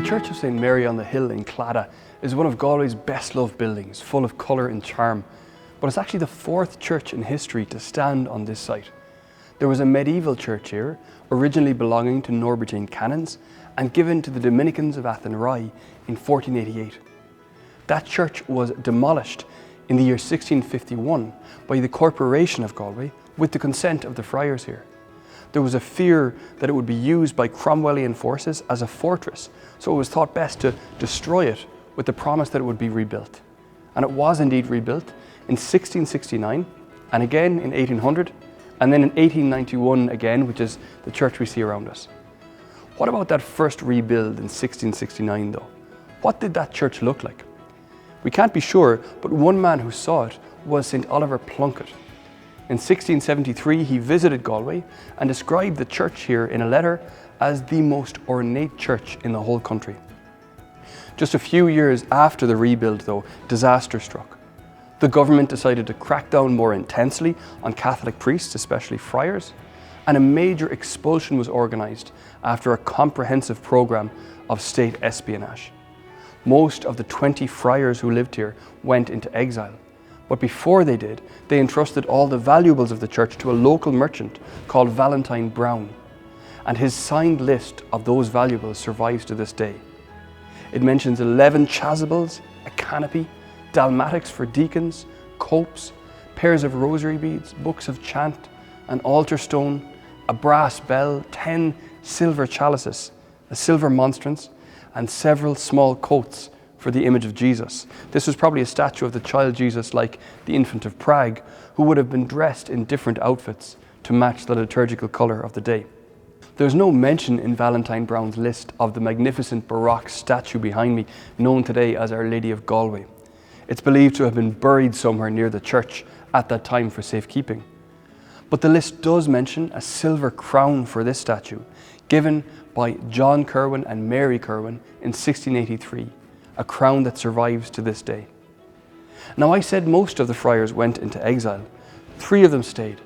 Church of St Mary on the Hill in Claddagh is one of Galway's best loved buildings, full of colour and charm, but it's actually the fourth church in history to stand on this site. There was a medieval church here, originally belonging to Norbertine canons and given to the Dominicans of Athenry in 1488. That church was demolished in the year 1651 by the Corporation of Galway with the consent of the friars here. There was a fear that it would be used by Cromwellian forces as a fortress, so it was thought best to destroy it with the promise that it would be rebuilt. And it was indeed rebuilt in 1669, and again in 1800, and then in 1891 again, which is the church we see around us. What about that first rebuild in 1669 though? What did that church look like? We can't be sure, but one man who saw it was St. Oliver Plunkett. In 1673, he visited Galway and described the church here in a letter as the most ornate church in the whole country. Just a few years after the rebuild though, disaster struck. The government decided to crack down more intensely on Catholic priests, especially friars, and a major expulsion was organised after a comprehensive programme of state espionage. Most of the 20 friars who lived here went into exile. But before they did, they entrusted all the valuables of the church to a local merchant called Valentine Brown, and his signed list of those valuables survives to this day. It mentions 11 chasubles, a canopy, dalmatics for deacons, copes, pairs of rosary beads, books of chant, an altar stone, a brass bell, 10 silver chalices, a silver monstrance, and several small coats for the image of Jesus. This was probably a statue of the child Jesus like the infant of Prague, who would have been dressed in different outfits to match the liturgical colour of the day. There's no mention in Valentine Brown's list of the magnificent baroque statue behind me, known today as Our Lady of Galway. It's believed to have been buried somewhere near the church at that time for safekeeping. But the list does mention a silver crown for this statue, given by John Curwen and Mary Curwen in 1683. A crown that survives to this day. Now, I said most of the friars went into exile. 3 of them stayed: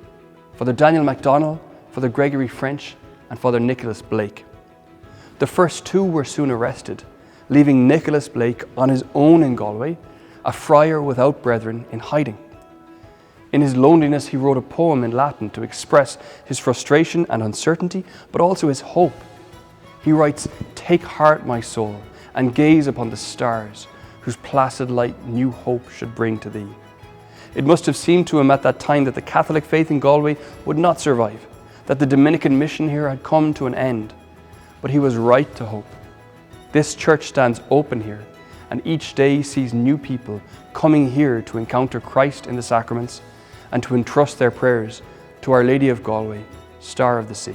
Father Daniel McDonough, Father Gregory French, and Father Nicholas Blake. The first 2 were soon arrested, leaving Nicholas Blake on his own in Galway, a friar without brethren, in hiding. In his loneliness, he wrote a poem in Latin to express his frustration and uncertainty, but also his hope. He writes, "Take heart, my soul, and gaze upon the stars, whose placid light new hope should bring to thee." It must have seemed to him at that time that the Catholic faith in Galway would not survive, that the Dominican mission here had come to an end. But he was right to hope. This church stands open here, and each day sees new people coming here to encounter Christ in the sacraments and to entrust their prayers to Our Lady of Galway, Star of the Sea.